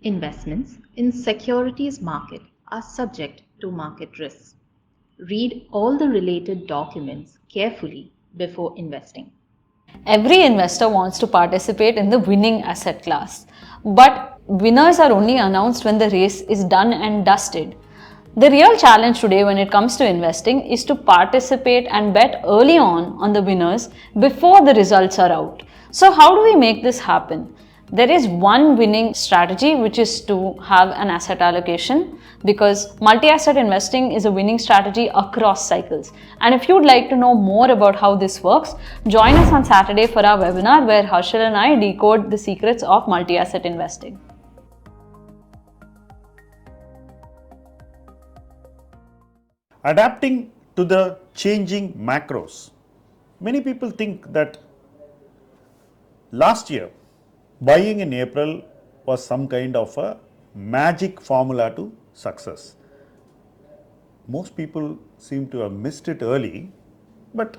Investments in securities market are subject to market risks. Read all the related documents carefully before investing. Every investor wants to participate in the winning asset class, but winners are only announced when the race is done and dusted. The real challenge today when it comes to investing is to participate and bet early on the winners before the results are out. So, how do we make this happen? There is one winning strategy, which is to have an asset allocation, because multi-asset investing is a winning strategy across cycles. And if you'd like to know more about how this works, join us on Saturday for our webinar where Harshal and I decode the secrets of multi-asset investing. Adapting to the changing macros. Many people think that last year buying in April was some kind of a magic formula to success. Most people seem to have missed it early, but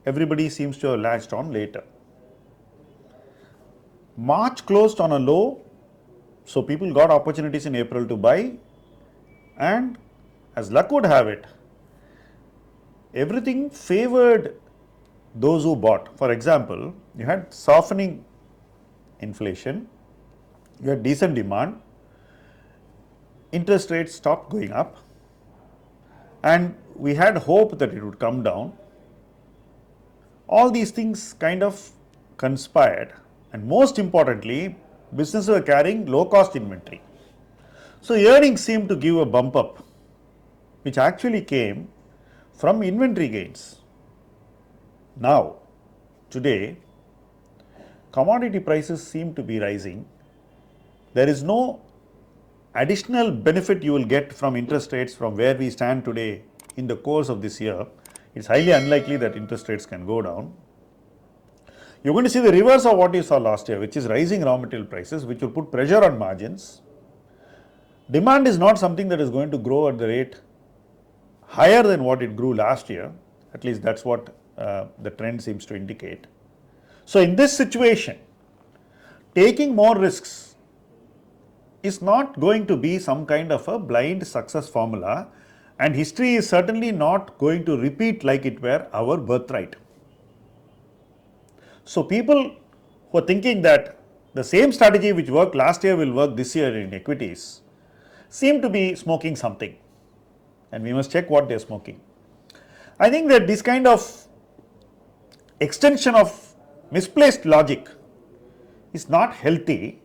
everybody seems to have latched on later. March closed on a low, so people got opportunities in April to buy, and as luck would have it, everything favored those who bought. For example, you had softening inflation, you had decent demand, interest rates stopped going up, and we had hope that it would come down. All these things kind of conspired, and most importantly, businesses were carrying low cost inventory. So earnings seemed to give a bump up, which actually came from inventory gains. Now, today, commodity prices seem to be rising. There is no additional benefit you will get from interest rates from where we stand today in the course of this year. It's highly unlikely that interest rates can go down. You're going to see the reverse of what you saw last year, which is rising raw material prices, which will put pressure on margins. Demand is not something that is going to grow at the rate higher than what it grew last year. At least that's what the trend seems to indicate. So in this situation, taking more risks is not going to be some kind of a blind success formula, and history is certainly not going to repeat like it were our birthright. So people who are thinking that the same strategy which worked last year will work this year in equities seem to be smoking something, and we must check what they are smoking. I think that this kind of extension of misplaced logic is not healthy,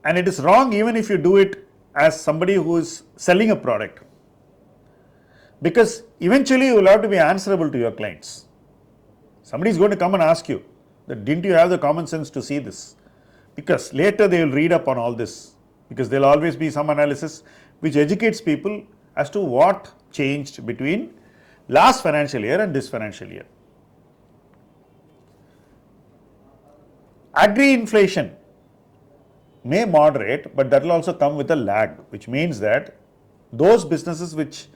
and it is wrong even if you do it as somebody who is selling a product, because eventually you will have to be answerable to your clients. Somebody is going to come and ask you that, didn't you have the common sense to see this? Because later they will read up on all this, because there will always be some analysis which educates people as to what changed between last financial year and this financial year. Agri-inflation may moderate, but that will also come with a lag, which means that those businesses which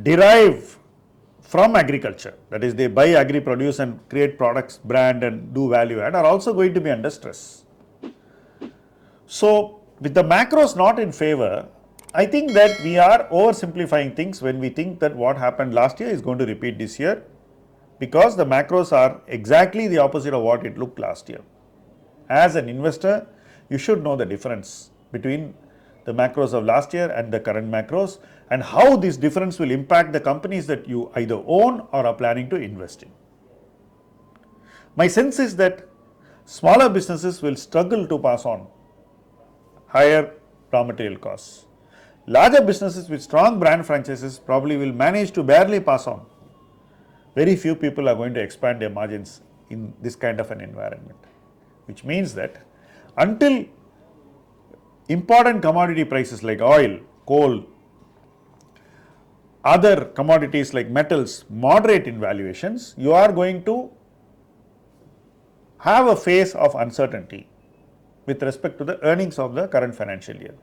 derive from agriculture, that is, they buy agri produce and create products, brand and do value add, are also going to be under stress. So with the macros not in favor, I think that we are oversimplifying things when we think that what happened last year is going to repeat this year, because the macros are exactly the opposite of what it looked last year. As an investor, you should know the difference between the macros of last year and the current macros, and how this difference will impact the companies that you either own or are planning to invest in. My sense is that smaller businesses will struggle to pass on higher raw material costs. Larger businesses with strong brand franchises probably will manage to barely pass on. Very few people are going to expand their margins in this kind of an environment, which means that until important commodity prices like oil, coal, other commodities like metals moderate in valuations, you are going to have a phase of uncertainty with respect to the earnings of the current financial year.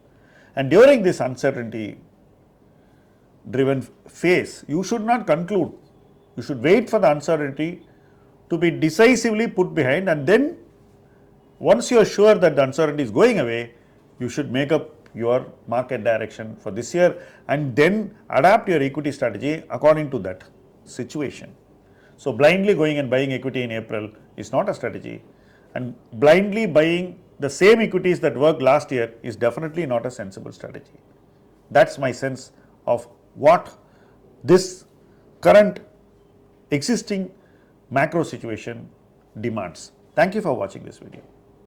And during this uncertainty driven phase, you should not conclude. You should wait for the uncertainty to be decisively put behind, and then once you are sure that the uncertainty is going away, you should make up your market direction for this year and then adapt your equity strategy according to that situation. So blindly going and buying equity in April is not a strategy, and blindly buying the same equities that worked last year is definitely not a sensible strategy. That's my sense of what this current existing macro situation demands. Thank you for watching this video.